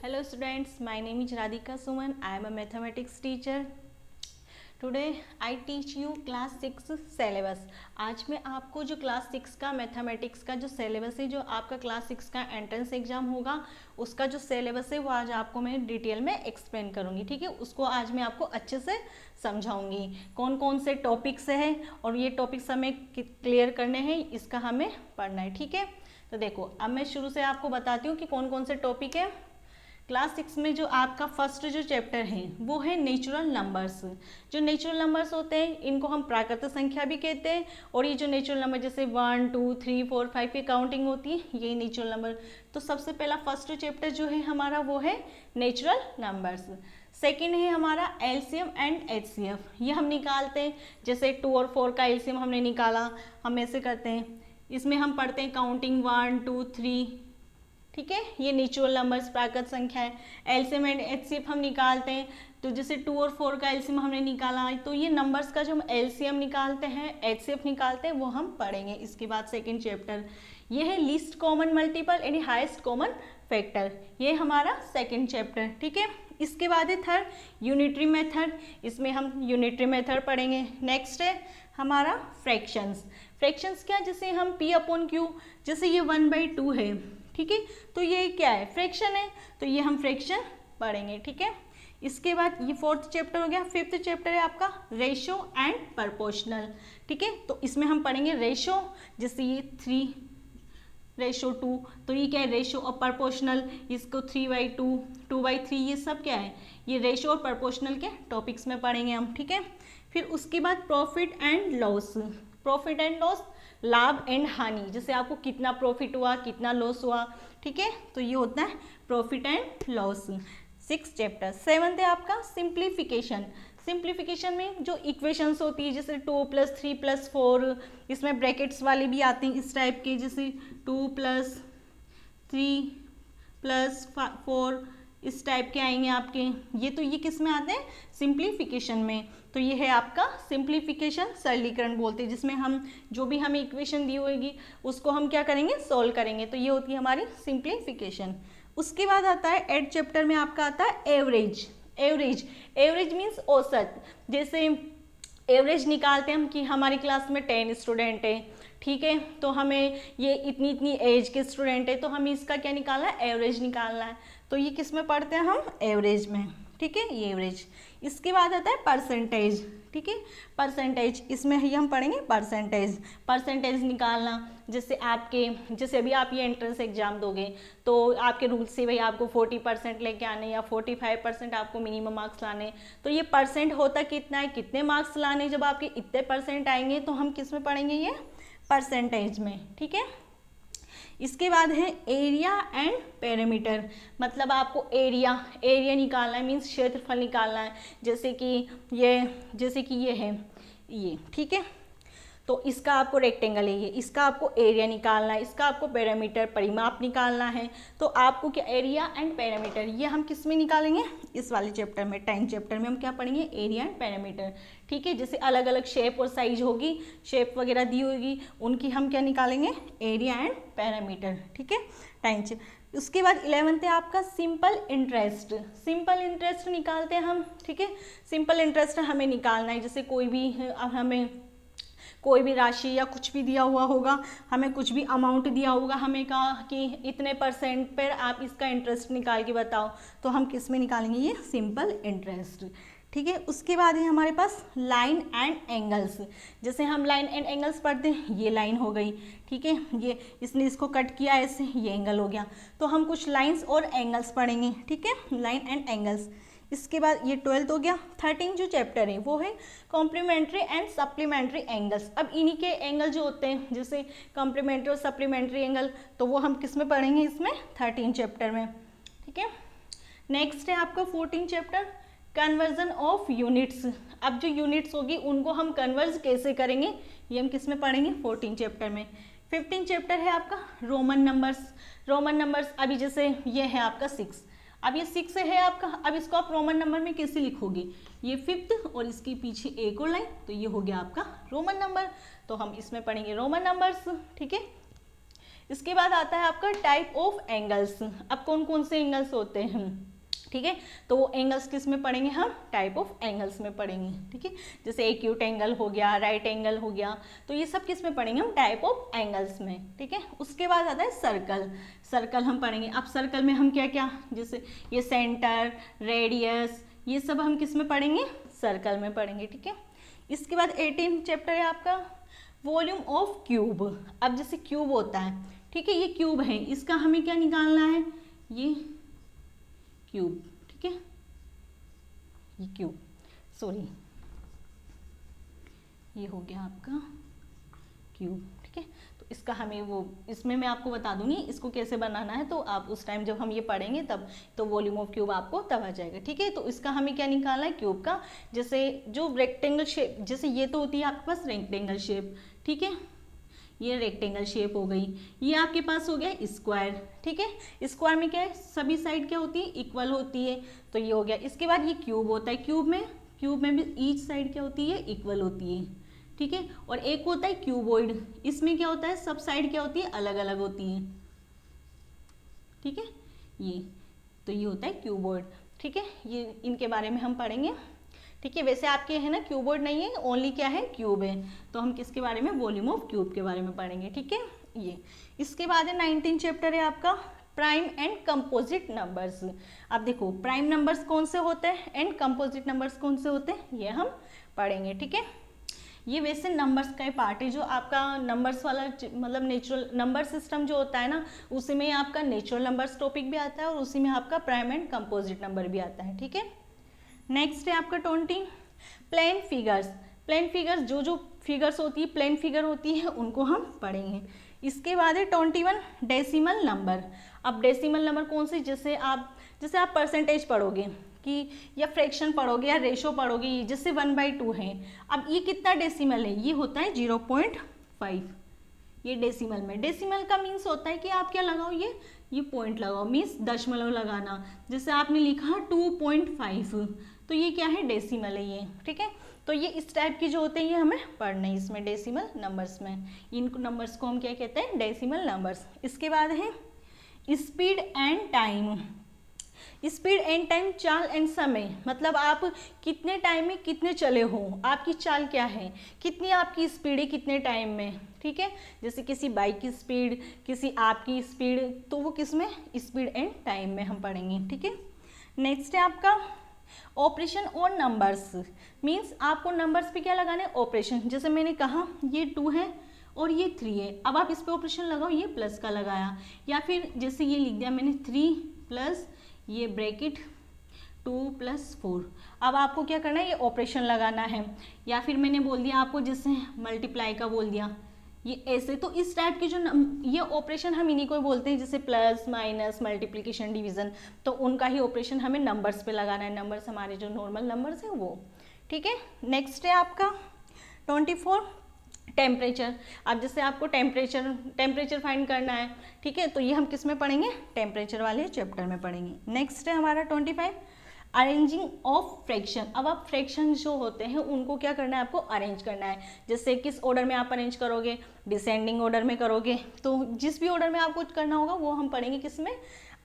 Hello students, my name is Radhika Suman. I am a mathematics teacher. Today I teach you class 6 syllabus. आज मैं आपको जो class 6 का mathematics का जो सिलेबस है, जो आपका क्लास 6 का एंट्रेंस एग्जाम होगा, उसका जो सिलेबस है वो आज आपको मैं डिटेल में एक्सप्लेन करूंगी। ठीक है, उसको आज मैं आपको अच्छे से समझाऊंगी कौन कौन से टॉपिक्स है और ये टॉपिक्स हमें क्लियर करने हैं, इसका हमें पढ़ना है। ठीक है, तो देखो अब मैं शुरू से आपको बताती हूँ कि कौन कौन से टॉपिक है। क्लास 6 में जो आपका फर्स्ट जो चैप्टर है वो है नेचुरल नंबर्स। जो नेचुरल नंबर्स होते हैं इनको हम प्राकृतिक संख्या भी कहते हैं, और ये जो नेचुरल नंबर जैसे 1 2 3 4 5 की काउंटिंग होती है, ये नेचुरल नंबर। तो सबसे पहला फर्स्ट चैप्टर जो है हमारा वो है नेचुरल नंबर्स। सेकेंड है हमारा एलसीएम एंड एचसीएफ, ये हम निकालते हैं। जैसे 2 और 4 का एलसीएम हमने निकाला, हम ऐसे करते हैं। इसमें हम पढ़ते हैं काउंटिंग 1 2 3। ठीक है, ये नेचुरल नंबर्स प्राकृत संख्या है। एलसीएम एंड एचसीएफ हम निकालते हैं, तो जैसे 2 और 4 का एलसीएम हमने निकाला, तो ये नंबर्स का जो हम एलसीएम निकालते हैं, एचसीएफ निकालते हैं, वो हम पढ़ेंगे। इसके बाद सेकंड चैप्टर ये है लीस्ट कॉमन मल्टीपल यानी हाईएस्ट कॉमन फैक्टर, ये हमारा सेकंड चैप्टर। ठीक है, इसके बाद है थर्ड यूनिटरी मेथड, इसमें हम यूनिटरी मेथड पढ़ेंगे। नेक्स्ट है हमारा फ्रैक्शंस। फ्रैक्शंस क्या, जैसे हम पी अपॉन क्यू, जैसे ये 1/2 है। ठीक है, तो ये क्या है, फ्रैक्शन है, तो ये हम फ्रैक्शन पढ़ेंगे। ठीक है, इसके बाद ये फोर्थ चैप्टर हो गया। फिफ्थ चैप्टर है आपका रेशो एंड प्रपोर्शनल। ठीक है, तो इसमें हम पढ़ेंगे रेशो, जैसे ये 3:2, तो ये क्या है रेशो और प्रपोर्शनल, इसको 3/2 2/3, ये सब क्या है, ये रेशो और प्रपोर्शनल के टॉपिक्स में पढ़ेंगे हम। ठीक है, फिर उसके बाद profit and loss. Profit and loss, लाभ एंड हानि, जैसे आपको कितना प्रॉफिट हुआ कितना लॉस हुआ। ठीक है, तो ये होता है profit and loss. 6th chapter. 7th है आपका सिंप्लीफिकेशन। सिंप्लीफिकेशन में जो इक्वेशंस होती है, जैसे 2 + 3 + 4, इसमें ब्रैकेट्स वाले भी आते हैं इस टाइप के, जैसे 2 + 3 + 4, इस टाइप के आएंगे आपके। ये किस में आते हैं, सिंप्लीफिकेशन में। तो ये है आपका सिंप्लीफिकेशन, सरलीकरण बोलते हैं, जिसमें हम जो भी हमें इक्वेशन दी होगी उसको हम क्या करेंगे, सोल्व करेंगे। तो ये होती है हमारी सिंप्लीफिकेशन। उसके बाद आता है 8th चैप्टर में आपका आता है एवरेज। एवरेज मीन्स औसत। जैसे एवरेज निकालते हैं हम कि हमारी क्लास में 10 स्टूडेंट है। ठीक है, तो हमें ये इतनी एज के स्टूडेंट है, तो हमें इसका क्या निकालना है, एवरेज निकालना है। तो ये किस में पढ़ते हैं हम, एवरेज में। ठीक है, ये एवरेज। इसके बाद आता है परसेंटेज। ठीक है, परसेंटेज, इसमें ही हम पढ़ेंगे परसेंटेज निकालना। जैसे अभी आप ये एंट्रेंस एग्जाम दोगे, तो आपके रूल से भाई आपको 40% लेके आने या 45% आपको मिनिमम मार्क्स लाने। तो ये परसेंट होता कितना है, कितने मार्क्स लाने, जब आपके इतने परसेंट आएंगे तो हम किस में पढ़ेंगे, ये परसेंटेज में। ठीक है, इसके बाद है एरिया एंड पेरीमीटर, मतलब आपको एरिया निकालना है, मीन्स क्षेत्रफल निकालना है। जैसे कि ये है ये। ठीक है, तो इसका आपको रेक्टेंगल है ये, इसका आपको एरिया निकालना है, इसका आपको पेरीमीटर परिमाप निकालना है। तो आपको क्या, एरिया एंड पेरीमीटर, ये हम किस में निकालेंगे, इस वाले चैप्टर में, 10th चैप्टर में हम क्या पढ़ेंगे, एरिया एंड पेरीमीटर। ठीक है, जैसे अलग अलग शेप और साइज होगी, शेप वगैरह दी होगी, उनकी हम क्या निकालेंगे, एरिया एंड पेरीमीटर। ठीक है, 10th। उसके बाद 11th है आपका सिंपल इंटरेस्ट। सिंपल इंटरेस्ट निकालते हैं हम। ठीक है, सिंपल इंटरेस्ट हमें निकालना है। जैसे हमें कोई भी राशि या कुछ भी दिया हुआ होगा, हमें कुछ भी अमाउंट दिया होगा, हमें कहा कि इतने % पर आप इसका इंटरेस्ट निकाल के बताओ, तो हम किस में निकालेंगे, ये सिंपल इंटरेस्ट। ठीक है, उसके बाद है हमारे पास लाइन एंड एंगल्स। जैसे हम लाइन एंड एंगल्स पढ़ते हैं, ये लाइन हो गई। ठीक है, ये इसने इसको कट किया ऐसे, ये एंगल हो गया। तो हम कुछ लाइंस और एंगल्स पढ़ेंगे। ठीक है, लाइन एंड एंगल्स। इसके बाद ये 12th हो गया। 13th जो चैप्टर है वो है कॉम्प्लीमेंट्री एंड सप्लीमेंट्री एंगल्स। अब इन्हीं के एंगल जो होते हैं, जैसे कॉम्प्लीमेंट्री और सप्लीमेंट्री एंगल, तो वो हम किस में पढ़ेंगे, इसमें 13th चैप्टर में। ठीक है, नेक्स्ट है आपका 14th chapter conversion of units. अब जो यूनिट्स होगी उनको हम कन्वर्ज कैसे करेंगे, ये हम किस में पढ़ेंगे, 14th चैप्टर में। 15th चैप्टर है आपका रोमन नंबर्स। अभी जैसे ये है आपका 6, अब ये 6 है आपका, अब इसको आप रोमन नंबर में कैसे लिखोगे, ये 5th और इसके पीछे एक और लाइन, तो ये हो गया आपका रोमन नंबर। तो हम इसमें पढ़ेंगे रोमन नंबर्स। ठीक है, इसके बाद आता है आपका टाइप ऑफ एंगल्स। अब कौन कौन से एंगल्स होते हैं, ठीक है, तो वो एंगल्स किस में पढ़ेंगे हम, टाइप ऑफ एंगल्स में पढ़ेंगे, ठीक है, जैसे एक्यूट एंगल हो गया, राइट एंगल हो गया, तो ये सब किस में पढ़ेंगे हम, टाइप ऑफ एंगल्स में, ठीक है। उसके बाद आता है सर्कल। सर्कल हम पढ़ेंगे। अब सर्कल में हम क्या क्या, जैसे ये सेंटर, रेडियस, ये सब हम किस में पढ़ेंगे, सर्कल में पढ़ेंगे, ठीक है। इसके बाद 18 चैप्टर है आपका वॉल्यूम ऑफ क्यूब। अब जैसे क्यूब होता है, ठीक है, ये क्यूब है, इसका हमें क्या निकालना है, ये क्यूब, ठीक है, ये क्यूब, सॉरी ये हो गया आपका क्यूब, ठीक है। तो इसका हमें वो, इसमें मैं आपको बता दूंगी इसको कैसे बनाना है, तो आप उस टाइम जब हम ये पढ़ेंगे तब तो वॉल्यूम ऑफ क्यूब आपको तब आ जाएगा, ठीक है। तो इसका हमें क्या निकालना है, क्यूब का, जैसे जो रेक्टेंगल शेप, जैसे ये तो होती है आपके पास रेक्टेंगल शेप, ठीक है, ये रेक्टेंगल शेप हो गई, ये आपके पास हो गया स्क्वायर, ठीक है। स्क्वायर में क्या है, सभी साइड क्या होती है, इक्वल होती है, तो ये हो गया। इसके बाद ये क्यूब होता है, क्यूब में भी ईच साइड क्या होती है, इक्वल होती है, ठीक है। और एक होता है क्यूबॉइड, इसमें क्या होता है, सब साइड क्या होती है, अलग अलग होती है, ठीक है, ये तो ये होता है क्यूबॉइड, ठीक है। ये इनके बारे में हम पढ़ेंगे, ठीक है। वैसे आपके है ना क्यूबॉइड नहीं है, ओनली क्या है, क्यूब है, तो हम किसके बारे में, वॉल्यूम ऑफ क्यूब के बारे में पढ़ेंगे, ठीक है। ये इसके बाद है 19 चैप्टर है आपका प्राइम एंड कंपोजिट नंबर्स। अब देखो प्राइम नंबर्स कौन से होते हैं एंड कंपोजिट नंबर्स कौन से होते हैं, ये हम पढ़ेंगे, ठीक है। ये वैसे नंबर्स का ही पार्ट है, जो आपका नंबर्स वाला मतलब नेचुरल नंबर सिस्टम जो होता है ना, उसी में आपका नेचुरल नंबर्स टॉपिक भी आता है और उसी में आपका प्राइम एंड कंपोजिट नंबर भी आता है, ठीक है। नेक्स्ट है आपका 20 प्लेन फिगर्स। प्लेन फिगर्स जो फिगर्स होती है, प्लेन फिगर होती है, उनको हम पढ़ेंगे। इसके बाद है 21 डेसिमल नंबर। अब डेसिमल नंबर कौन से, जैसे आप परसेंटेज पढ़ोगे कि या फ्रैक्शन पढ़ोगे या रेशो पढ़ोगे, जैसे 1/2 है, अब ये कितना डेसिमल है, ये होता है 0.5, ये डेसिमल में। डेसिमल का मीन्स होता है कि आप क्या लगाओ, ये पॉइंट लगाओ, मीन्स दशमलव लगाना। जैसे आपने लिखा 2.5, तो ये क्या है, डेसिमल है ये, ठीक है। तो ये इस टाइप की जो होते हैं ये हमें पढ़ना है इसमें डेसिमल नंबर्स में। इन नंबर्स को हम क्या कहते हैं, डेसिमल नंबर्स। इसके बाद है speed and time. Speed and time, चाल एंड समय, मतलब आप कितने टाइम में कितने चले हो, आपकी चाल क्या है, कितनी आपकी स्पीड है कितने टाइम में, ठीक है। जैसे किसी बाइक की स्पीड, किसी आपकी स्पीड, तो वो किस में, स्पीड एंड टाइम में हम पढ़ेंगे, ठीक है। नेक्स्ट है आपका ऑपरेशन और नंबर्स। मीन्स आपको नंबर्स पे क्या लगाना है, ऑपरेशन। जैसे मैंने कहा ये 2 है और ये 3 है, अब आप इस पे ऑपरेशन लगाओ, ये प्लस का लगाया, या फिर जैसे ये लिख दिया मैंने 3 प्लस ये ब्रैकेट 2 + 4। अब आपको क्या करना है, ये ऑपरेशन लगाना है। या फिर मैंने बोल दिया आपको, जैसे मल्टीप्लाई का बोल दिया, ये ऐसे। तो इस टाइप के जो ये ऑपरेशन हम इन्हीं को बोलते हैं, जैसे प्लस, माइनस, मल्टीप्लिकेशन, डिवीजन, तो उनका ही ऑपरेशन हमें नंबर्स पे लगाना है। नंबर्स हमारे जो नॉर्मल नंबर्स हैं वो, ठीक है। नेक्स्ट है आपका 24 टेम्परेचर। अब जैसे आपको टेम्परेचर फाइंड करना है, ठीक है, तो ये हम किस में पढ़ेंगे, टेम्परेचर वाले चैप्टर में पढ़ेंगे। नेक्स्ट है हमारा 25 अरेंजिंग ऑफ फ्रैक्शन। अब आप फ्रैक्शन जो होते हैं उनको क्या करना है, आपको अरेंज करना है। जैसे किस ऑर्डर में आप अरेंज करोगे, डिसेंडिंग ऑर्डर में करोगे, तो जिस भी ऑर्डर में आपको करना होगा वो हम पढ़ेंगे किस में,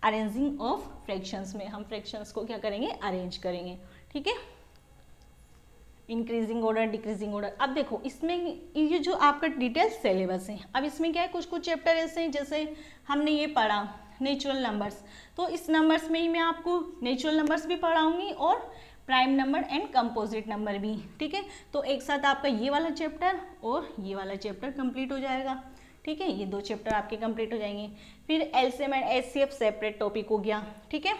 अरेंजिंग ऑफ फ्रैक्शंस में। हम फ्रैक्शंस को क्या करेंगे, अरेंज करेंगे, ठीक है। Increasing order, decreasing order. अब देखो इसमें ये जो आपका डिटेल सिलेबस है, अब इसमें क्या है, कुछ चैप्टर ऐसे हैं, जैसे हमने ये पढ़ा नेचुरल नंबर्स, तो इस नंबर्स में ही मैं आपको नेचुरल नंबर्स भी पढ़ाऊंगी और prime number and composite number भी, ठीक है। तो एक साथ आपका ये वाला चैप्टर और ये वाला चैप्टर कंप्लीट हो जाएगा, ठीक है। ये 2 चैप्टर आपके कंप्लीट हो जाएंगे। फिर LCM and HCF separate topic हो गया, ठीक है।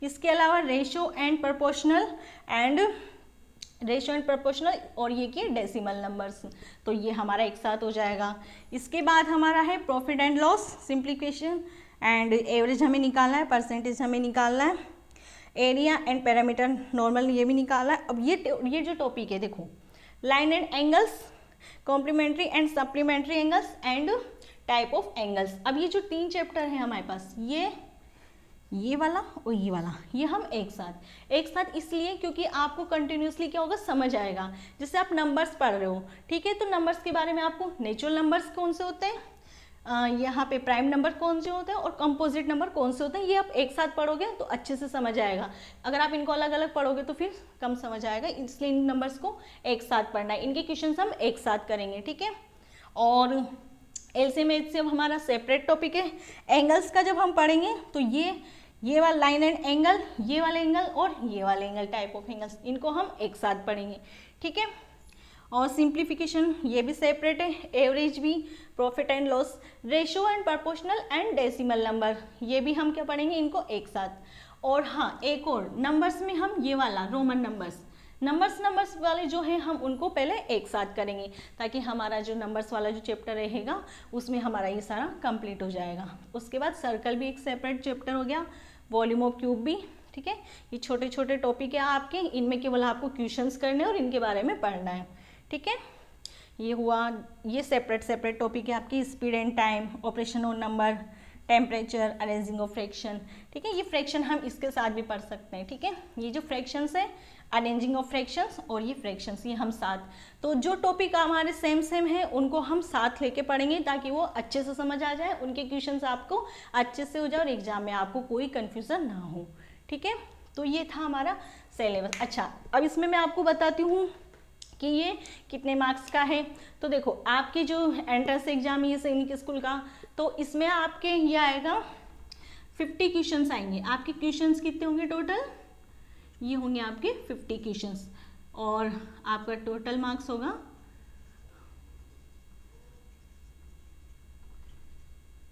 इसके अलावा रेशो एंड प्रोपोर्शनल और ये कि डेसिमल नंबर्स, तो ये हमारा एक साथ हो जाएगा। इसके बाद हमारा है profit and loss, simplification and average हमें निकालना है, परसेंटेज हमें निकालना है, एरिया एंड पैरामीटर नॉर्मल ये भी निकालना है। अब ये जो टॉपिक है देखो, line and angles, complementary and supplementary angles and type of angles. अब ये जो 3 चैप्टर है हमारे पास, ये वाला और ये वाला, ये हम एक साथ इसलिए क्योंकि आपको कंटिन्यूसली क्या होगा, समझ आएगा। जैसे आप नंबर्स पढ़ रहे हो, ठीक है, तो नंबर्स के बारे में आपको नेचुरल नंबर्स कौन से होते हैं, यहाँ पे प्राइम नंबर कौन से होते हैं और कंपोजिट नंबर कौन से होते हैं, ये आप एक साथ पढ़ोगे तो अच्छे से समझ आएगा। अगर आप इनको अलग अलग पढ़ोगे तो फिर कम समझ आएगा, इसलिए इन नंबर्स को एक साथ पढ़ना है। इनके क्वेश्चन हम एक साथ करेंगे, ठीक है। और एलसीएम एचसीएम हमारा सेपरेट टॉपिक है। एंगल्स का जब हम पढ़ेंगे तो ये वाला लाइन एंड एंगल, ये वाले एंगल और ये वाले एंगल, टाइप ऑफ एंगल्स, इनको हम एक साथ पढ़ेंगे, ठीक है। और सिंप्लीफिकेशन ये भी सेपरेट है, एवरेज भी, profit and loss, ratio and proportional and decimal number, ये भी हम क्या पढ़ेंगे, इनको एक साथ। और हाँ, एक और नंबर्स में हम ये वाला रोमन नंबर्स वाले जो हैं हम उनको पहले एक साथ करेंगे, ताकि हमारा जो नंबर्स वाला जो चैप्टर रहेगा उसमें हमारा ये सारा कंप्लीट हो जाएगा। उसके बाद सर्कल भी एक सेपरेट चैप्टर हो गया, वॉल्यूम ऑफ क्यूब भी, ठीक है। ये छोटे छोटे टॉपिक है आपके, इनमें केवल आपको क्वेश्चंस करने और इनके बारे में पढ़ना है, ठीक है। ये हुआ, ये सेपरेट टॉपिक है आपकी, speed and time, operation on number, temperature, arranging of fraction, ठीक है। ये फ्रैक्शन हम इसके साथ भी पढ़ सकते हैं, ठीक है। ये जो फ्रैक्शंस है, अरेंजिंग ऑफ फ्रैक्शंस और ये फ्रैक्शंस, ये हम साथ, तो जो टॉपिक हमारे सेम है उनको हम साथ लेके पढ़ेंगे ताकि वो अच्छे से समझ आ जाए, उनके क्वेश्चंस आपको अच्छे से हो जाए और एग्जाम में आपको कोई कन्फ्यूजन ना हो, ठीक है। तो ये था हमारा सिलेबस। अच्छा, अब इसमें मैं आपको बताती हूँ कि ये कितने मार्क्स का है। तो देखो, आपके जो एंट्रेंस एग्जाम है ये सैनिक स्कूल का, तो इसमें आपके ये आएगा 50 क्वेश्चंस आएंगे। आपके क्वेश्चंस कितने होंगे टोटल, ये होंगे आपके 50 क्वेश्चंस, और आपका टोटल मार्क्स होगा,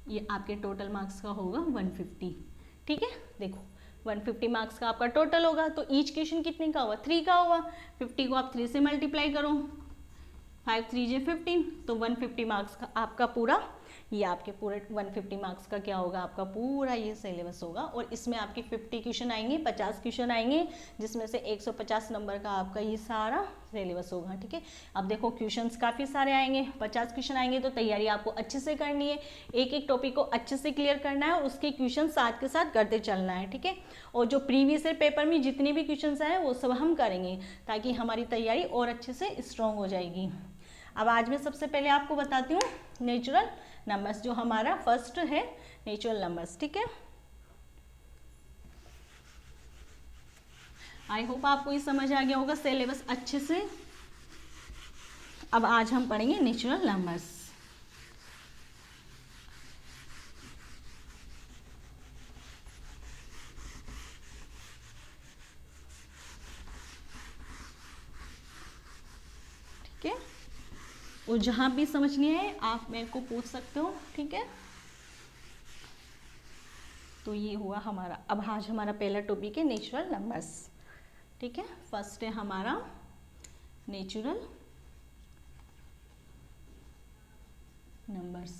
ये आपके टोटल मार्क्स का होगा 150, ठीक है। देखो 150 मार्क्स का आपका टोटल होगा, तो ईच क्वेश्चन कितने का होगा, 3 का होगा। 50 को आप 3 से मल्टीप्लाई करो, 5 3 जे 15, तो 150 मार्क्स का आपका पूरा, ये आपके पूरे 150 मार्क्स का क्या होगा, आपका पूरा ये सिलेबस होगा। और इसमें आपके 50 क्वेश्चन आएंगे, 50 क्वेश्चन आएंगे, जिसमें से 150 नंबर का आपका ये सारा सिलेबस होगा, ठीक है। अब देखो क्वेश्चंस काफ़ी सारे आएंगे, 50 क्वेश्चन आएंगे, तो तैयारी आपको अच्छे से करनी है, एक एक टॉपिक को अच्छे से क्लियर करना है और उसके क्वेश्चन साथ के साथ करते चलना है, ठीक है। और जो प्रीवियस ईयर पेपर में जितने भी क्वेश्चन आए वो सब हम करेंगे, ताकि हमारी तैयारी और अच्छे से स्ट्रॉन्ग हो जाएगी। अब आज मैं सबसे पहले आपको बताती हूँ नेचुरल नंबर्स, जो हमारा फर्स्ट है नेचुरल नंबर्स, ठीक है। आई होप आपको ये समझ आ गया होगा सिलेबस अच्छे से। अब आज हम पढ़ेंगे नेचुरल नंबर्स। ठीक है, और जहां भी समझ नहीं है आप मेरे को पूछ सकते हो, ठीक है। तो ये हुआ हमारा, अब आज हमारा पहला टॉपिक है नेचुरल नंबर्स, ठीक है। फर्स्ट है हमारा नेचुरल नंबर्स।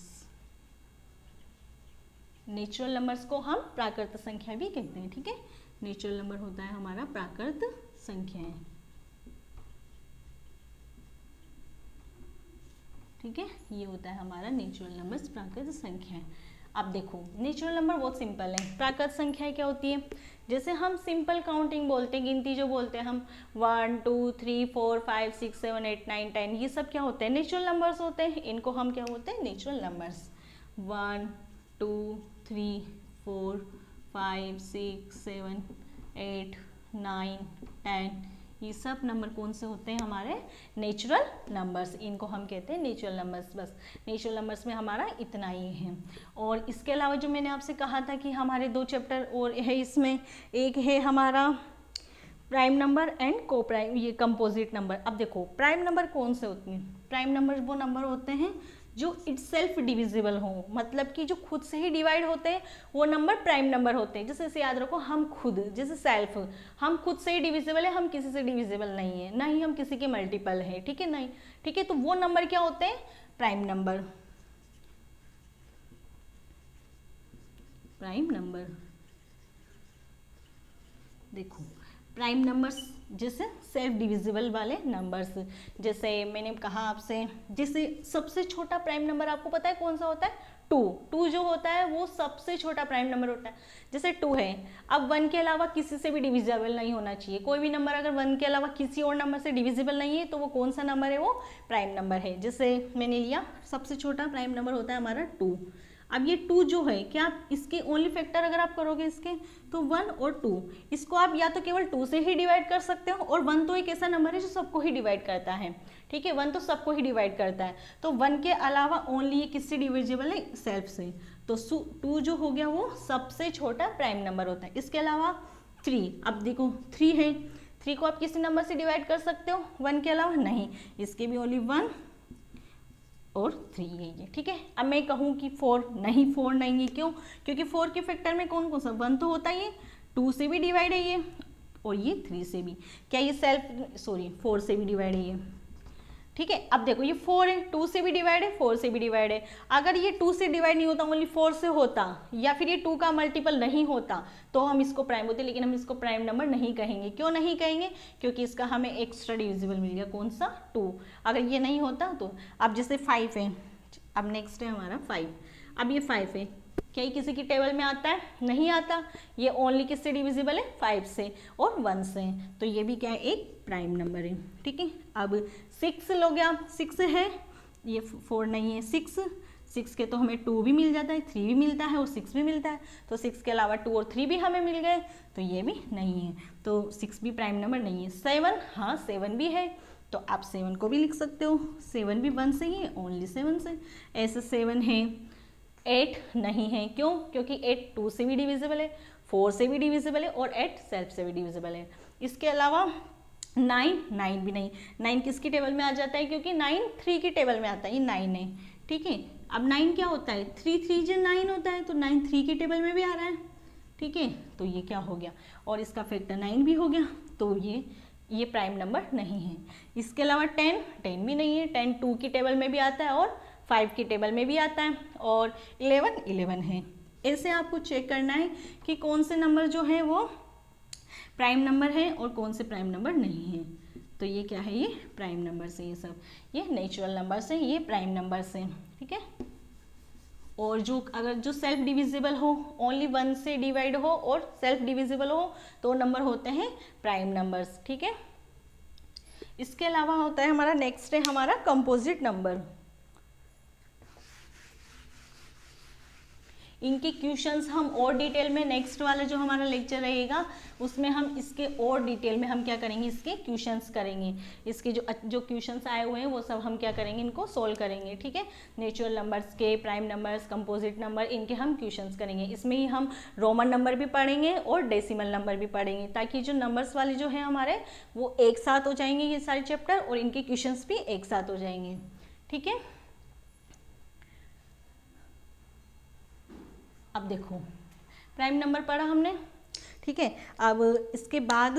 नेचुरल नंबर्स को हम प्राकृत संख्या भी कहते हैं, ठीक है। नेचुरल नंबर होता है हमारा प्राकृत संख्याएं, ठीक है। ये होता है हमारा नेचुरल नंबर्स, प्राकृत संख्याएं। अब देखो नेचुरल नंबर बहुत सिंपल है, प्राकृत संख्याएं क्या होती है, जैसे हम सिंपल काउंटिंग बोलते हैं, गिनती जो बोलते हैं हम 1 2 3 4 5 6 7 8 9 10, ये सब क्या होते हैं, नेचुरल नंबर्स होते हैं। इनको हम क्या बोलते हैं, नेचुरल नंबर्स। 1 2 3 4 5 6 7 8 9 10, ये सब नंबर कौन से होते हैं, हमारे नेचुरल नंबर्स। इनको हम कहते हैं नेचुरल नंबर्स। बस नेचुरल नंबर्स में हमारा इतना ही है। और इसके अलावा जो मैंने आपसे कहा था कि हमारे 2 चैप्टर और है इसमें, एक है हमारा प्राइम नंबर एंड को प्राइम, ये कंपोजिट नंबर। अब देखो प्राइम नंबर कौन से होते हैं, प्राइम नंबर वो नंबर होते हैं जो इटसेल्फ डिविजिबल हो, मतलब कि जो खुद से ही डिवाइड होते हैं वो नंबर प्राइम नंबर होते हैं। जैसे इसे याद रखो, हम खुद, जैसे सेल्फ, हम खुद से ही डिविजिबल है, हम किसी से डिविजिबल नहीं है, ना ही हम किसी के मल्टीपल है, ठीक है, नहीं, ठीक है। तो वो नंबर क्या होते हैं, प्राइम नंबर। प्राइम नंबर देखो, प्राइम नंबर्स जैसे सेल्फ डिविजिबल वाले नंबर्स, जैसे मैंने कहा आपसे, जैसे सबसे छोटा प्राइम नंबर आपको पता है कौन सा होता है, टू जो होता है वो सबसे छोटा प्राइम नंबर होता है। जैसे 2 है, अब 1 के अलावा किसी से भी डिविजिबल नहीं होना चाहिए। कोई भी नंबर अगर 1 के अलावा किसी और नंबर से डिविजिबल नहीं है तो वो कौन सा नंबर है, वो प्राइम नंबर है। जैसे मैंने लिया सबसे छोटा प्राइम नंबर होता है हमारा 2। अब ये 2 जो है, क्या आप इसके ओनली फैक्टर अगर आप करोगे इसके तो 1 और 2, इसको आप या तो केवल 2 से ही डिवाइड कर सकते हो, और 1 तो एक ऐसा नंबर है जो सबको ही डिवाइड करता है, ठीक है, 1 तो सबको ही डिवाइड करता है। तो 1 के अलावा ओनली ये किससे डिविजिबल है, सेल्फ से। तो 2 जो हो गया वो सबसे छोटा प्राइम नंबर होता है। इसके अलावा 3, अब देखो 3 है, 3 को आप किसी नंबर से डिवाइड कर सकते हो 1 के अलावा, नहीं, इसके भी ओनली 1 और 3 है ये, ठीक है। अब मैं कहूँ कि 4 नहीं, 4 नहीं है, क्यों, क्योंकि 4 के फैक्टर में कौन कौन सा, 1 तो होता ही है, 2 से भी डिवाइड है ये, और ये 3 से भी, क्या ये 4 से भी डिवाइड है ये, ठीक है। अब देखो ये 4 है, 2 से भी डिवाइड है, 4 से भी डिवाइड है। अगर ये 2 से डिवाइड नहीं होता, ओनली 4 से होता, या फिर ये 2 का मल्टीपल नहीं होता, तो हम इसको प्राइम होते, लेकिन हम इसको प्राइम नंबर नहीं कहेंगे। क्यों नहीं कहेंगे, क्योंकि इसका हमें एक्स्ट्रा डिविजिबल मिल गया, कौन सा, 2। अगर ये नहीं होता तो, अब जैसे 5 है, अब नेक्स्ट है हमारा 5। अब ये 5 है, क्या ये किसी की टेबल में आता है, नहीं आता, ये ओनली किससे डिविजिबल है, 5 से और 1 से, तो ये भी क्या है, एक प्राइम नंबर है, ठीक है। अब 6 लो गया, 6 है, ये 4 नहीं है, 6 के तो हमें 2 भी मिल जाता है, 3 भी मिलता है और 6 भी मिलता है, तो 6 के अलावा 2 और 3 भी हमें मिल गए, तो ये भी नहीं है, तो 6 भी प्राइम नंबर नहीं है। 7, हाँ 7 भी है, तो आप 7 को भी लिख सकते हो, 7 भी 1 से ही है, ओनली 7 से। ऐसे 7 है, 8 नहीं है, क्यों, क्योंकि 8 2 से भी डिविजिबल है, 4 से भी डिविजिबल है, और 8 सेल्फ से भी डिविजिबल है। इसके अलावा 9 भी नहीं, 9 किसकी टेबल में आ जाता है, क्योंकि 9 3 की टेबल में आता है, ये 9 है, ठीक है। अब 9 क्या होता है, 3 जो 9 होता है, तो 9 3 की टेबल में भी आ रहा है, ठीक है, तो ये क्या हो गया, और इसका फैक्टर 9 भी हो गया, तो ये प्राइम नंबर नहीं है। इसके अलावा 10 भी नहीं है, 10 2 की टेबल में भी आता है और 5 की टेबल में भी आता है, और 11 है। ऐसे आपको चेक करना है कि कौन से नंबर जो है वो प्राइम नंबर है और कौन से प्राइम नंबर नहीं है। तो ये क्या है, ये प्राइम नंबर से, ये सब ये नेचुरल नंबर से, ये प्राइम नंबर से, ठीक है। और जो अगर जो सेल्फ डिविजिबल हो, ओनली 1 से डिवाइड हो और सेल्फ डिविजिबल हो, तो नंबर होते हैं प्राइम नंबर्स, ठीक है। इसके अलावा होता है हमारा नेक्स्ट है हमारा कंपोजिट नंबर। इनके क्वेश्चंस हम और डिटेल में नेक्स्ट वाला जो हमारा लेक्चर रहेगा उसमें हम इसके और डिटेल में हम क्या करेंगे, इसके क्वेश्चंस करेंगे। इसके जो क्वेश्चंस आए हुए हैं वो सब हम क्या करेंगे, इनको सोल्व करेंगे, ठीक है। नेचुरल नंबर्स के, प्राइम नंबर्स, कंपोजिट नंबर, इनके हम क्वेश्चंस करेंगे। इसमें ही हम रोमन नंबर भी पढ़ेंगे और डेसिमल नंबर भी पढ़ेंगे, ताकि जो नंबर्स वाले जो है हमारे वो एक साथ हो जाएंगे ये सारे चैप्टर, और इनके क्वेश्चंस भी एक साथ हो जाएंगे, ठीक है। अब देखो प्राइम नंबर पढ़ा हमने, ठीक है। अब इसके बाद